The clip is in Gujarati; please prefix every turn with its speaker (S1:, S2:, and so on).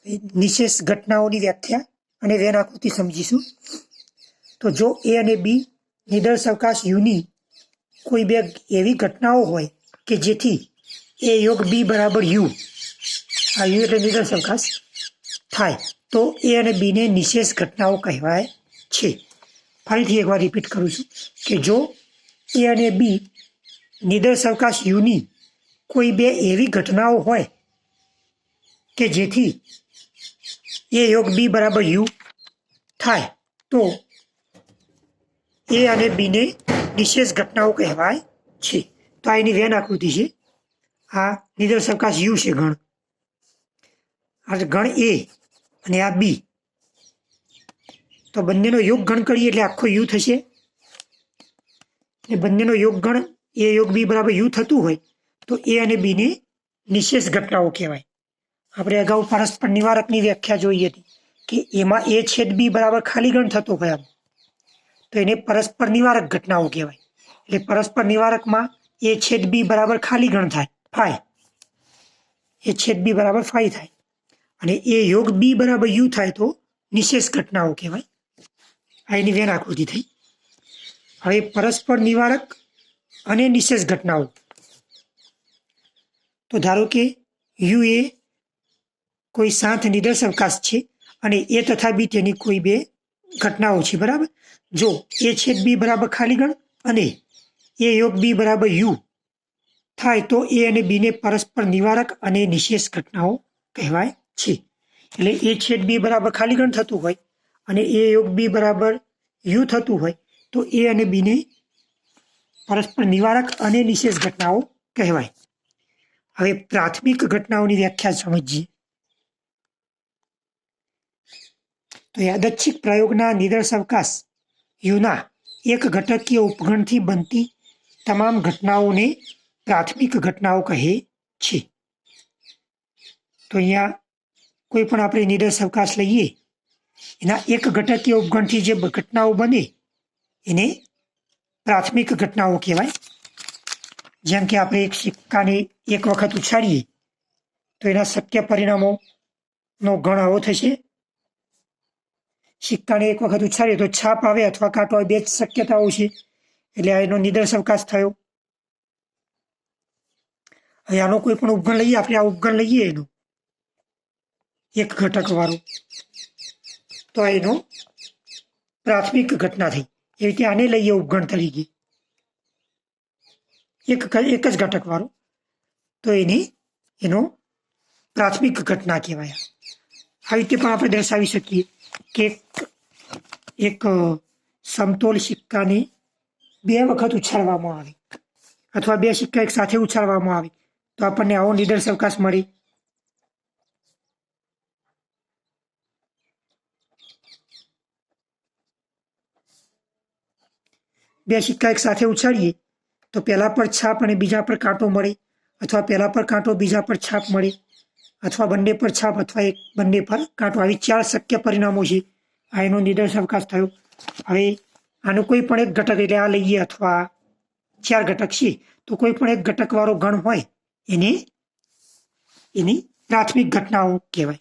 S1: નિશેષ ઘટનાઓની વ્યાખ્યા અને વેન આકૃતિ સમજીશું. તો જો એ અને બી નિદર્શાવકાશ યુની કોઈ બે એવી ઘટનાઓ હોય કે જેથી એ યોગ બી બરાબર યુ, આ યુ એટલે નિદર્શાવકાશ થાય, તો એ અને બીને નિશેષ ઘટનાઓ કહેવાય છે. ફરીથી એકવાર રિપીટ કરું છું કે જો એ અને બી નિદર્શાવકાશ યુની કોઈ બે એવી ઘટનાઓ હોય કે જેથી એ યોગ બી બરાબર યુ થાય, તો એ અને બીને નિશેષ ઘટનાઓ કહેવાય છે. તો આ એની વેન આકૃતિ છે. આ નિદર્શાવકાશ યુ છે ગણ, આ ગણ એ અને આ બી. તો બંનેનો યોગ ગણ કરીએ એટલે આખો યુ થશે. એ બંનેનો યોગ ગણ એ યોગ બી બરાબર યુ થતું હોય તો એ અને બીને નિશેષ ઘટનાઓ કહેવાય. આપણે અગાઉ પરસ્પર નિવારકની વ્યાખ્યા જોઈ હતી કે એમાં એ છેદ બી બરાબર ખાલી ગણ થતો હોય આમ, તો એને પરસ્પર નિવારક ઘટનાઓ કહેવાય. એટલે પરસ્પર નિવારકમાં એ છેદ બી બરાબર ખાલી ગણ થાય, ફાય, એ છેદ બી બરાબર ફાઈ થાય, અને એ યોગ બી બરાબર યુ થાય તો નિશેષ ઘટનાઓ કહેવાય. આ એની વેન આકૃતિ થઈ. હવે પરસ્પર નિવારક અને નિશેષ ઘટનાઓ. તો ધારો કે યુ એ કોઈ શાંત નિદર્શાવકાશ છે અને એ તથા બી તેની કોઈ બે ઘટનાઓ છે, બરાબર. જો એ છેદ બી બરાબર ખાલી ગણ અને એ યોગ બી બરાબર યુ થાય તો એ અને બીને પરસ્પર નિવારક અને નિશેષ ઘટનાઓ કહેવાય છે. એટલે એ છેદ બી બરાબર ખાલી ગણ થતું હોય અને એ યોગ બી બરાબર યુ થતું હોય તો એ અને બીને પરસ્પર નિવારક અને નિશેષ ઘટનાઓ કહેવાય. હવે પ્રાથમિક ઘટનાઓની વ્યાખ્યા સમજીએ. તો યાદચ્છિક પ્રયોગના નિદર્શાવકાશ યુના એક ઘટકીય ઉપગણથી બનતી તમામ ઘટનાઓને પ્રાથમિક ઘટનાઓ કહે છે. તો અહીંયા કોઈ પણ આપણે નિદર્શાવકાશ લઈએ એના એક ઘટકીય ઉપગણથી જે ઘટનાઓ બને એને પ્રાથમિક ઘટનાઓ કહેવાય. જેમ કે આપણે એક સિક્કાને એક વખત ઉછાળીએ તો એના શક્ય પરિણામોનો ગણ આવો થશે. સિક્કાને એક વખત ઉછાળીએ તો છાપ આવે અથવા કાંટો આવે, બે જ શક્યતાઓ છે, એટલે આ એનો નિદર્શાવકાશ થયો. હવે આનો કોઈ પણ ઉપગણ લઈએ, આપણે આ ઉપગણ લઈએ એનો એક ઘટક વાળો, તો એનો પ્રાથમિક ઘટના થઈ. એવી રીતે આને લઈએ ઉપગણ તરીકે એક જ ઘટક વાળો, તો એનો પ્રાથમિક ઘટના કહેવાય. આવી રીતે પણ આપણે દર્શાવી શકીએ કે એક સમતોલ સિક્કાને બે વખત ઉછાળવામાં આવે અથવા બે સિક્કા એક સાથે ઉછાળવામાં આવે તો આપણને આવો નિદર્શાવકાશ મળે. બે સિક્કા એક સાથે ઉછાળીએ તો પહેલા પર છાપ અને બીજા પર કાંટો મળે, અથવા પહેલા પર કાંટો બીજા પર છાપ મળે, અથવા બંને પર છાપ અથવા એક બંને પર કાંટો. આવી 4 શક્ય પરિણામો છે. આ એનો નિદર્શાવકાશ થયો. હવે આનું કોઈ પણ એક ઘટક, એટલે આ લઈએ અથવા 4 ઘટક છે, તો કોઈ પણ એક ઘટક વાળો ગણ હોય એને એની પ્રાથમિક ઘટનાઓ કહેવાય.